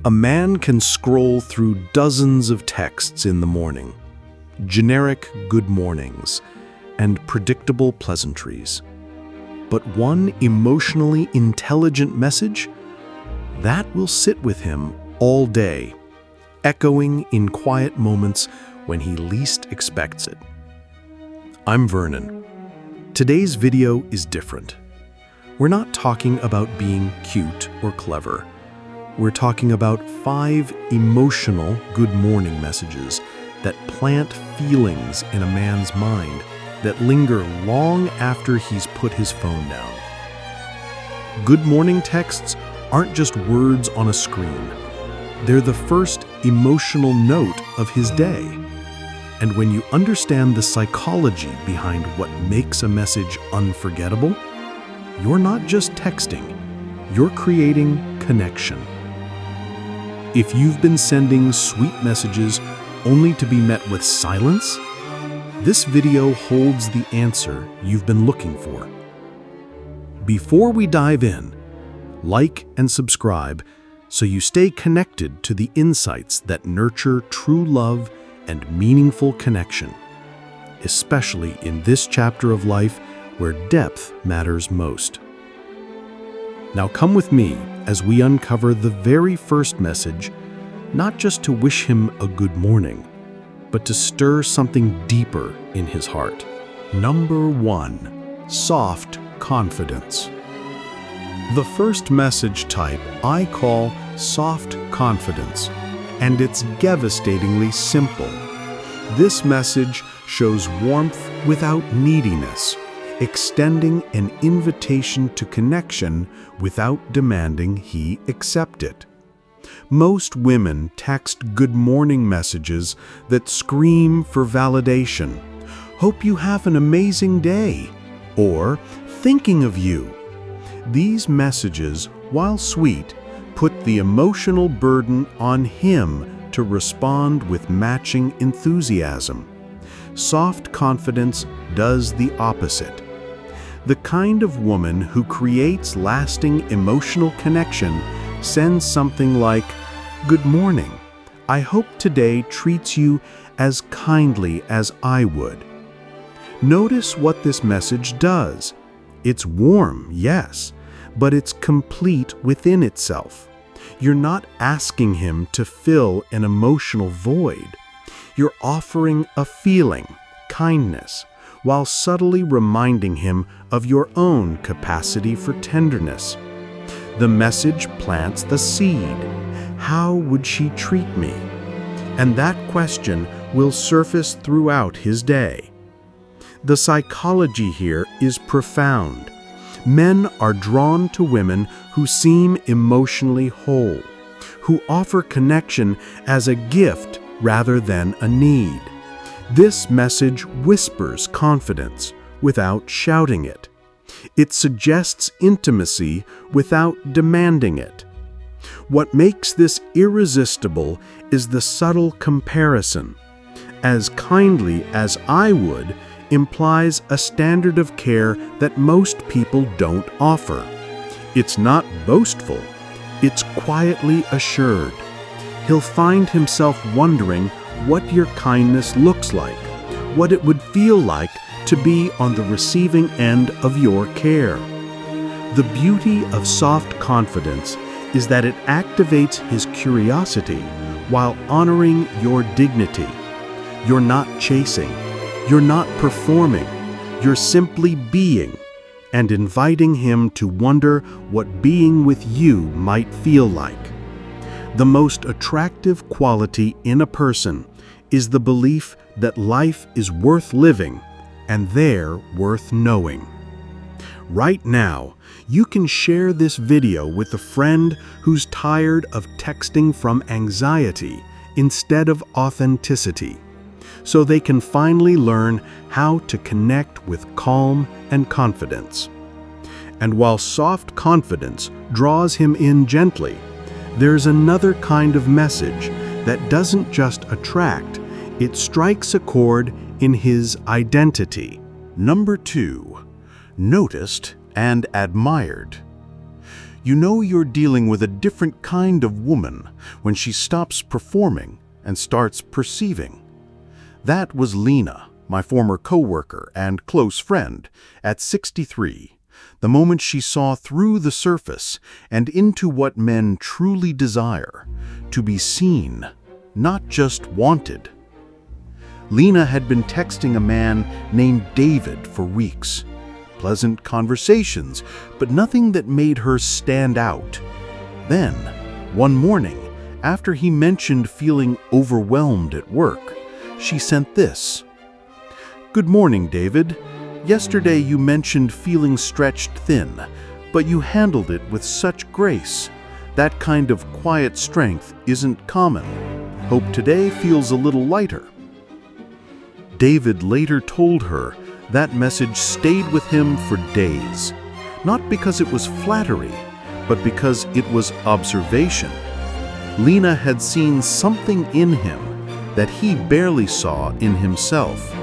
A man can scroll through dozens of texts in the morning, generic good mornings, and predictable pleasantries. But one emotionally intelligent message, that will sit with him all day, echoing in quiet moments when he least expects it. I'm Vernon. Today's video is different. We're not talking about being cute or clever. We're talking about 5 emotional good morning messages that plant feelings in a man's mind that linger long after he's put his phone down. Good morning texts aren't just words on a screen. They're the first emotional note of his day. And when you understand the psychology behind what makes a message unforgettable, you're not just texting, you're creating connection. If you've been sending sweet messages only to be met with silence, this video holds the answer you've been looking for. Before we dive in, like and subscribe so you stay connected to the insights that nurture true love and meaningful connection, especially in this chapter of life where depth matters most. Now come with me as we uncover the very first message, not just to wish him a good morning, but to stir something deeper in his heart. Number 1, soft confidence. The first message type I call soft confidence, and it's devastatingly simple. This message shows warmth without neediness, extending an invitation to connection without demanding he accept it. Most women text good morning messages that scream for validation. "Hope you have an amazing day," or "thinking of you." These messages, while sweet, put the emotional burden on him to respond with matching enthusiasm. Soft confidence does the opposite. The kind of woman who creates lasting emotional connection sends something like, "Good morning. I hope today treats you as kindly as I would." Notice what this message does. It's warm, yes, but it's complete within itself. You're not asking him to fill an emotional void. You're offering a feeling, kindness, while subtly reminding him of your own capacity for tenderness. The message plants the seed. How would she treat me? And that question will surface throughout his day. The psychology here is profound. Men are drawn to women who seem emotionally whole, who offer connection as a gift rather than a need. This message whispers confidence without shouting it. It suggests intimacy without demanding it. What makes this irresistible is the subtle comparison. As kindly as I would implies a standard of care that most people don't offer. It's not boastful, it's quietly assured. He'll find himself wondering what your kindness looks like, what it would feel like to be on the receiving end of your care. The beauty of soft confidence is that it activates his curiosity while honoring your dignity. You're not chasing, you're not performing, you're simply being, and inviting him to wonder what being with you might feel like. The most attractive quality in a person is the belief that life is worth living and they're worth knowing. Right now, you can share this video with a friend who's tired of texting from anxiety instead of authenticity, so they can finally learn how to connect with calm and confidence. And while soft confidence draws him in gently, there's another kind of message that doesn't just attract, it strikes a chord in his identity. Number 2, noticed and admired. You know you're dealing with a different kind of woman when she stops performing and starts perceiving. That was Lena, my former coworker and close friend, at 63, the moment she saw through the surface and into what men truly desire, to be seen, not just wanted. Lena had been texting a man named David for weeks. Pleasant conversations, but nothing that made her stand out. Then, one morning, after he mentioned feeling overwhelmed at work, she sent this. "Good morning, David. Yesterday you mentioned feeling stretched thin, but you handled it with such grace. That kind of quiet strength isn't common. Hope today feels a little lighter." David later told her that message stayed with him for days, not because it was flattery, but because it was observation. Lena had seen something in him that he barely saw in himself.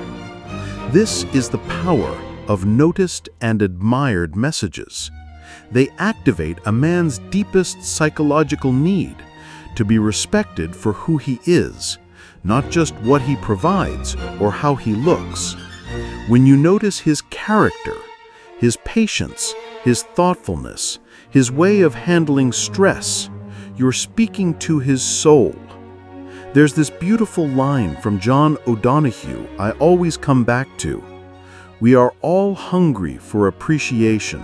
This is the power of noticed and admired messages. They activate a man's deepest psychological need to be respected for who he is, not just what he provides or how he looks. When you notice his character, his patience, his thoughtfulness, his way of handling stress, you're speaking to his soul. There's this beautiful line from John O'Donohue I always come back to. We are all hungry for appreciation.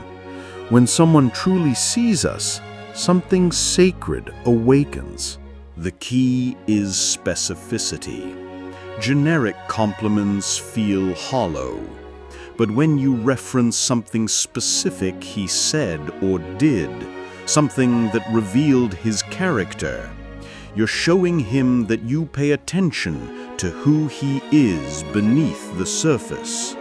When someone truly sees us, something sacred awakens. The key is specificity. Generic compliments feel hollow, but when you reference something specific he said or did, something that revealed his character, you're showing him that you pay attention to who he is beneath the surface.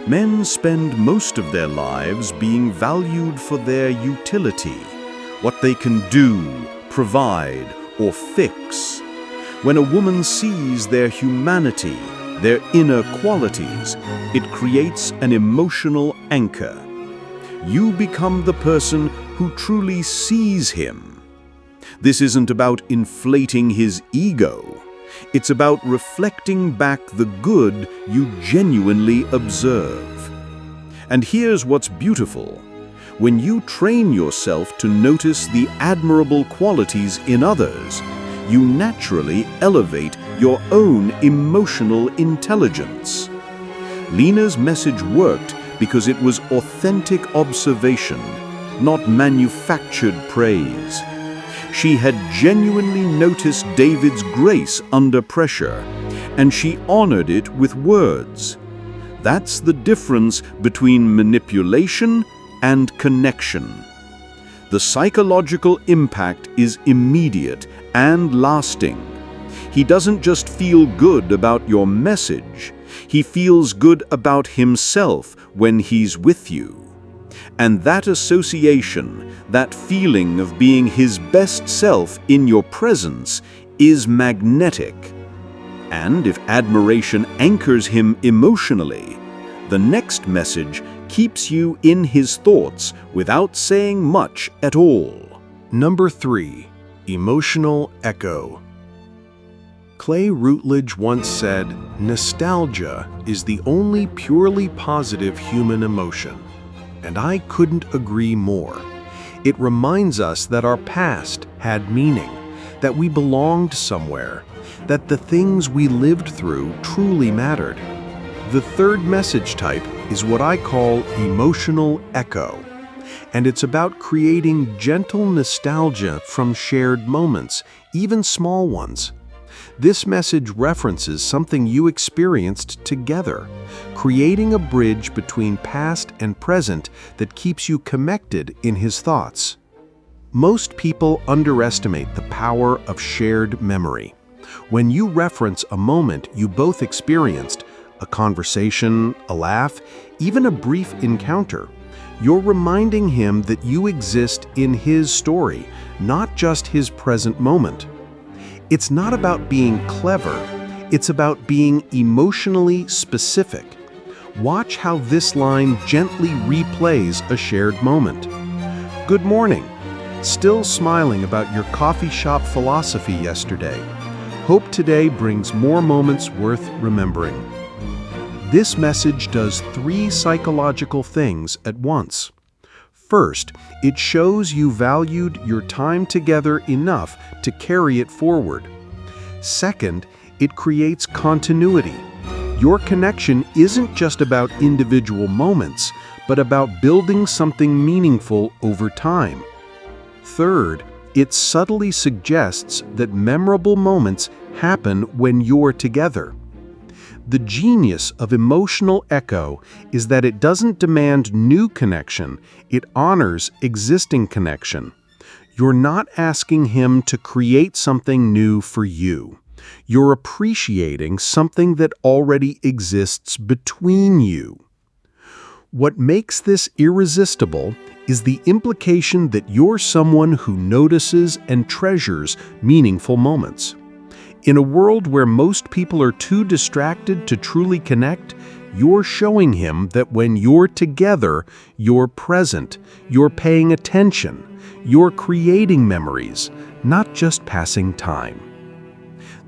Men spend most of their lives being valued for their utility, what they can do, provide, or fix. When a woman sees their humanity, their inner qualities, it creates an emotional anchor. You become the person who truly sees him. This isn't about inflating his ego. It's about reflecting back the good you genuinely observe. And here's what's beautiful. When you train yourself to notice the admirable qualities in others, you naturally elevate your own emotional intelligence. Lena's message worked because it was authentic observation, not manufactured praise. She had genuinely noticed David's grace under pressure, and she honored it with words. That's the difference between manipulation and connection. The psychological impact is immediate and lasting. He doesn't just feel good about your message, he feels good about himself when he's with you. And that association, that feeling of being his best self in your presence, is magnetic. And if admiration anchors him emotionally, the next message keeps you in his thoughts without saying much at all. Number 3. Emotional echo. Clay Routledge once said, "Nostalgia is the only purely positive human emotion." And I couldn't agree more. It reminds us that our past had meaning, that we belonged somewhere, that the things we lived through truly mattered. The third message type is what I call emotional echo, and it's about creating gentle nostalgia from shared moments, even small ones. This message references something you experienced together, creating a bridge between past and present that keeps you connected in his thoughts. Most people underestimate the power of shared memory. When you reference a moment you both experienced, a conversation, a laugh, even a brief encounter, you're reminding him that you exist in his story, not just his present moment. It's not about being clever, it's about being emotionally specific. Watch how this line gently replays a shared moment. Good morning. Still smiling about your coffee shop philosophy yesterday. Hope today brings more moments worth remembering. This message does 3 psychological things at once. First, it shows you valued your time together enough to carry it forward. Second, it creates continuity. Your connection isn't just about individual moments, but about building something meaningful over time. Third, it subtly suggests that memorable moments happen when you're together. The genius of emotional echo is that it doesn't demand new connection, it honors existing connection. You're not asking him to create something new for you. You're appreciating something that already exists between you. What makes this irresistible is the implication that you're someone who notices and treasures meaningful moments. In a world where most people are too distracted to truly connect, you're showing him that when you're together, you're present, you're paying attention, you're creating memories, not just passing time.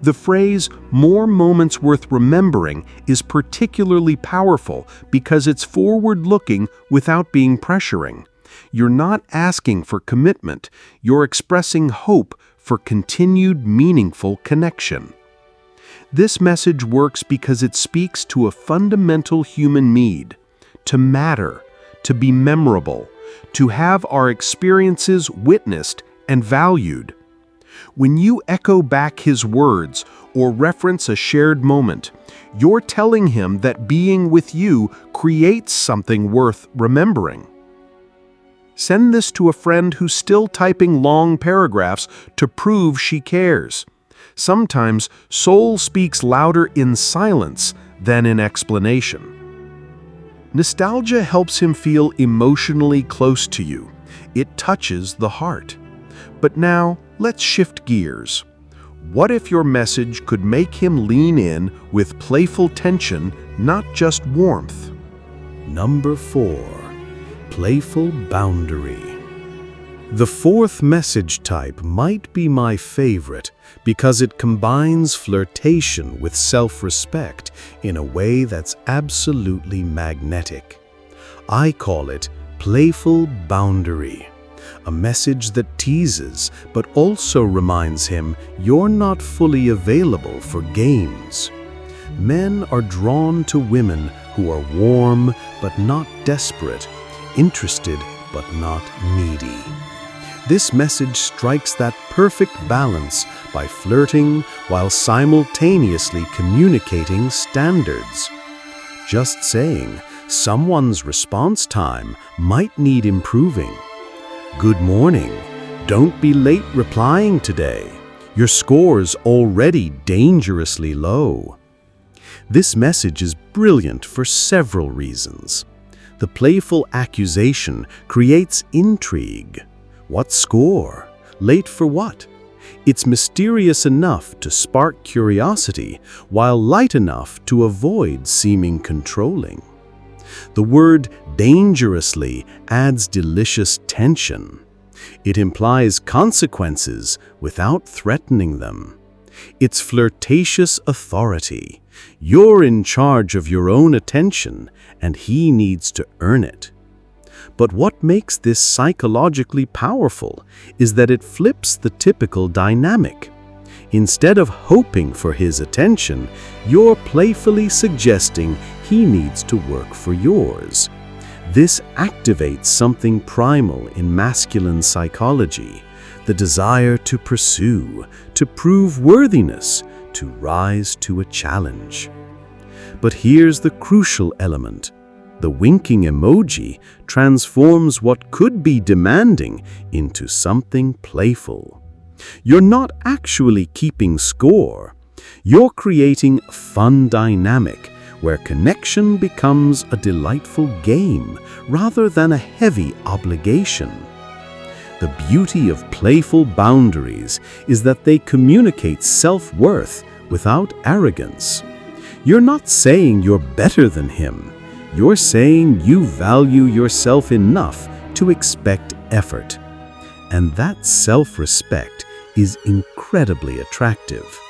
The phrase, "more moments worth remembering," is particularly powerful because it's forward-looking without being pressuring. You're not asking for commitment, you're expressing hope for continued meaningful connection. This message works because it speaks to a fundamental human need: to matter, to be memorable, to have our experiences witnessed and valued. When you echo back his words or reference a shared moment, you're telling him that being with you creates something worth remembering. Send this to a friend who's still typing long paragraphs to prove she cares. Sometimes soul speaks louder in silence than in explanation. Nostalgia helps him feel emotionally close to you. It touches the heart. But now, let's shift gears. What if your message could make him lean in with playful tension, not just warmth? Number 4. Playful Boundary. The 4th message type might be my favorite because it combines flirtation with self-respect in a way that's absolutely magnetic. I call it Playful Boundary, a message that teases but also reminds him you're not fully available for games. Men are drawn to women who are warm but not desperate, interested but not needy. This message strikes that perfect balance by flirting while simultaneously communicating standards. Just saying, someone's response time might need improving. Good morning. Don't be late replying today. Your score's already dangerously low. This message is brilliant for several reasons. The playful accusation creates intrigue. What score? Late for what? It's mysterious enough to spark curiosity, while light enough to avoid seeming controlling. The word dangerously adds delicious tension. It implies consequences without threatening them. It's flirtatious authority. You're in charge of your own attention, and he needs to earn it. But what makes this psychologically powerful is that it flips the typical dynamic. Instead of hoping for his attention, you're playfully suggesting he needs to work for yours. This activates something primal in masculine psychology, the desire to pursue, to prove worthiness, to rise to a challenge. But here's the crucial element. The winking emoji transforms what could be demanding into something playful. You're not actually keeping score. You're creating a fun dynamic where connection becomes a delightful game rather than a heavy obligation. The beauty of playful boundaries is that they communicate self-worth without arrogance. You're not saying you're better than him. You're saying you value yourself enough to expect effort. And that self-respect is incredibly attractive.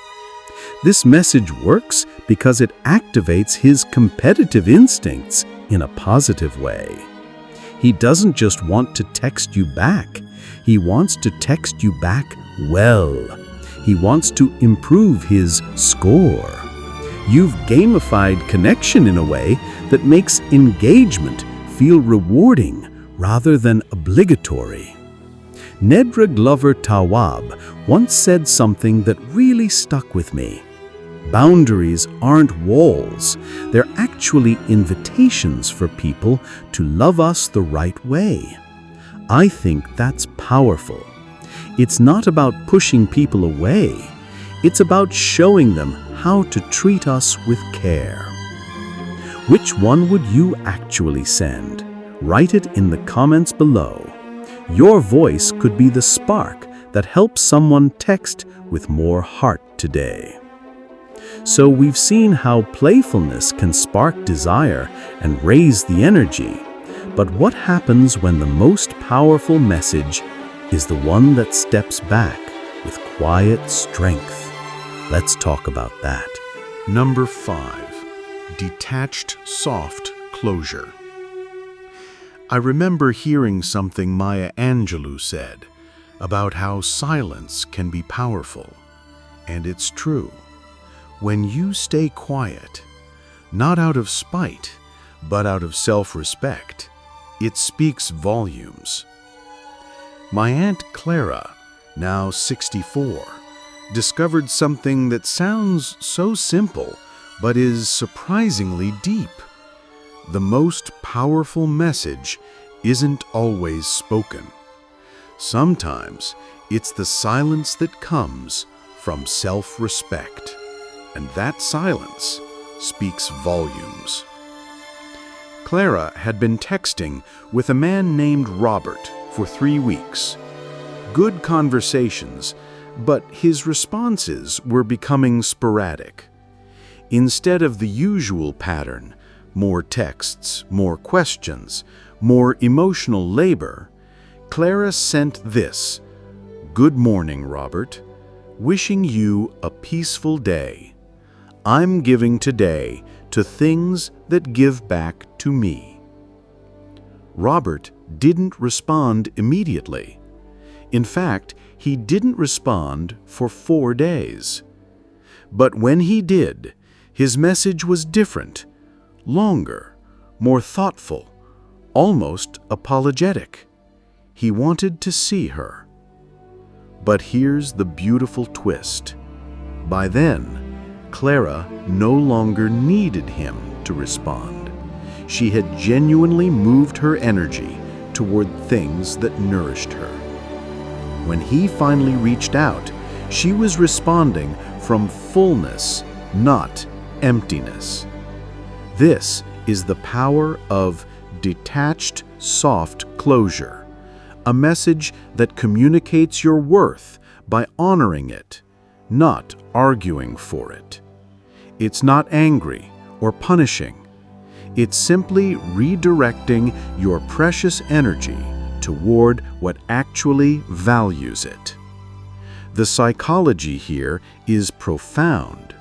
This message works because it activates his competitive instincts in a positive way. He doesn't just want to text you back. He wants to text you back well. He wants to improve his score. You've gamified connection in a way that makes engagement feel rewarding rather than obligatory. Nedra Glover Tawwab once said something that really stuck with me. Boundaries aren't walls. They're actually invitations for people to love us the right way. I think that's powerful. It's not about pushing people away. It's about showing them how to treat us with care. Which one would you actually send? Write it in the comments below. Your voice could be the spark that helps someone text with more heart today. So we've seen how playfulness can spark desire and raise the energy. But what happens when the most powerful message is the one that steps back with quiet strength? Let's talk about that. Number 5. Detached soft closure. I remember hearing something Maya Angelou said about how silence can be powerful. And it's true. When you stay quiet, not out of spite, but out of self-respect, it speaks volumes. My Aunt Clara, now 64, discovered something that sounds so simple, but is surprisingly deep. The most powerful message isn't always spoken. Sometimes it's the silence that comes from self-respect, and that silence speaks volumes. Clara had been texting with a man named Robert for 3 weeks. Good conversations, but his responses were becoming sporadic. Instead of the usual pattern, more texts, more questions, more emotional labor, Clara sent this: "Good morning, Robert. Wishing you a peaceful day. I'm giving today to things that give back to me." Robert didn't respond immediately. In fact, he didn't respond for 4 days. But when he did, his message was different, longer, more thoughtful, almost apologetic. He wanted to see her. But here's the beautiful twist. By then, Clara no longer needed him to respond. She had genuinely moved her energy toward things that nourished her. When he finally reached out, she was responding from fullness, not emptiness. This is the power of detached, soft closure, a message that communicates your worth by honoring it, not arguing for it. It's not angry or punishing. It's simply redirecting your precious energy toward what actually values it. The psychology here is profound.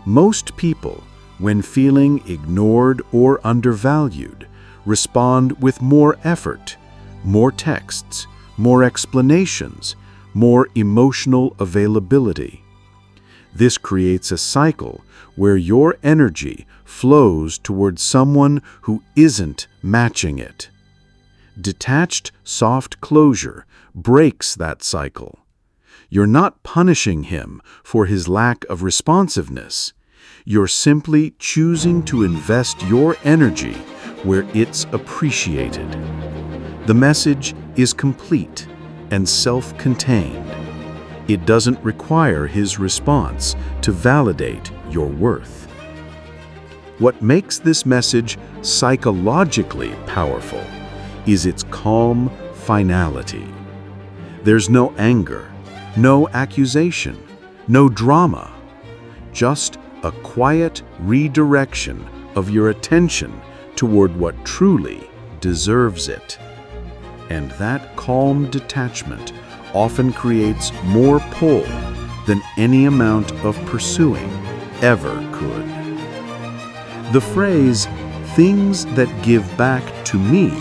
Most people, when feeling ignored or undervalued, respond with more effort, more texts, more explanations, more emotional availability. This creates a cycle where your energy flows toward someone who isn't matching it. Detached, soft closure breaks that cycle. You're not punishing him for his lack of responsiveness. You're simply choosing to invest your energy where it's appreciated. The message is complete and self-contained. It doesn't require his response to validate your worth. What makes this message psychologically powerful is its calm finality. There's no anger, no accusation, no drama, just a quiet redirection of your attention toward what truly deserves it. And that calm detachment often creates more pull than any amount of pursuing ever could. The phrase, "things that give back to me,"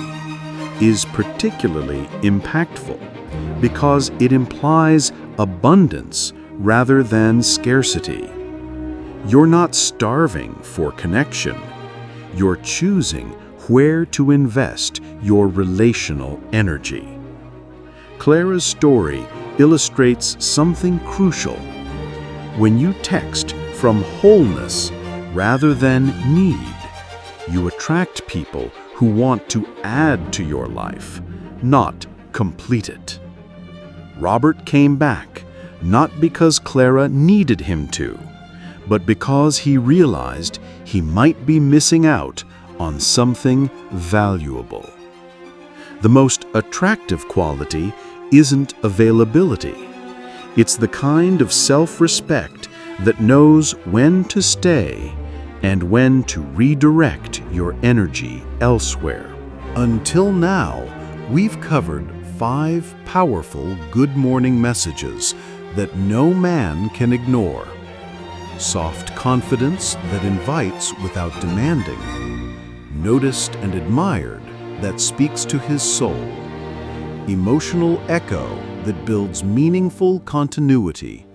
is particularly impactful because it implies abundance rather than scarcity. You're not starving for connection. You're choosing where to invest your relational energy. Clara's story illustrates something crucial. When you text from wholeness rather than need, you attract people who want to add to your life, not complete it. Robert came back, not because Clara needed him to, but because he realized he might be missing out on something valuable. The most attractive quality isn't availability. It's the kind of self-respect that knows when to stay and when to redirect your energy elsewhere. Until now, we've covered 5 powerful good morning messages that no man can ignore. Soft confidence that invites without demanding. Noticed and admired that speaks to his soul. Emotional echo that builds meaningful continuity.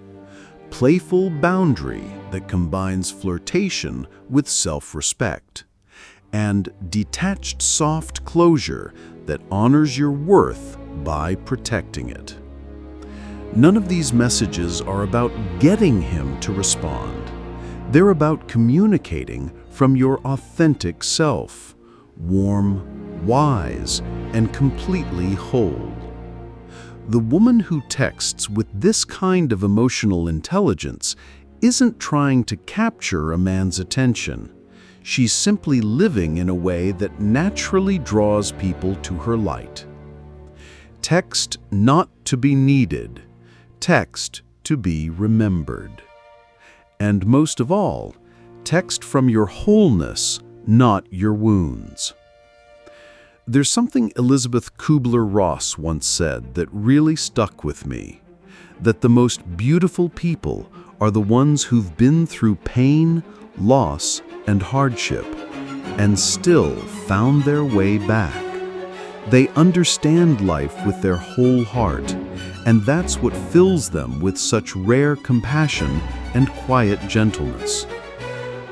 Playful boundary that combines flirtation with self-respect. And detached soft closure that honors your worth by protecting it. None of these messages are about getting him to respond. They're about communicating from your authentic self, warm, wise, and completely whole. The woman who texts with this kind of emotional intelligence isn't trying to capture a man's attention. She's simply living in a way that naturally draws people to her light. Text not to be needed. Text to be remembered. And most of all, text from your wholeness, not your wounds. There's something Elizabeth Kubler-Ross once said that really stuck with me, that the most beautiful people are the ones who've been through pain, loss, and hardship, and still found their way back. They understand life with their whole heart, and that's what fills them with such rare compassion and quiet gentleness.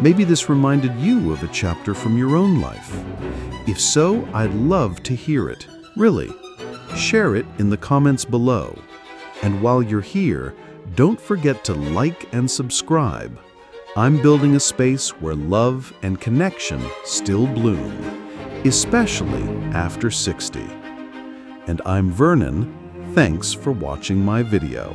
Maybe this reminded you of a chapter from your own life. If so, I'd love to hear it. Really. Share it in the comments below. And while you're here, don't forget to like and subscribe. I'm building a space where love and connection still bloom, especially after 60. And I'm Vernon. Thanks for watching my video.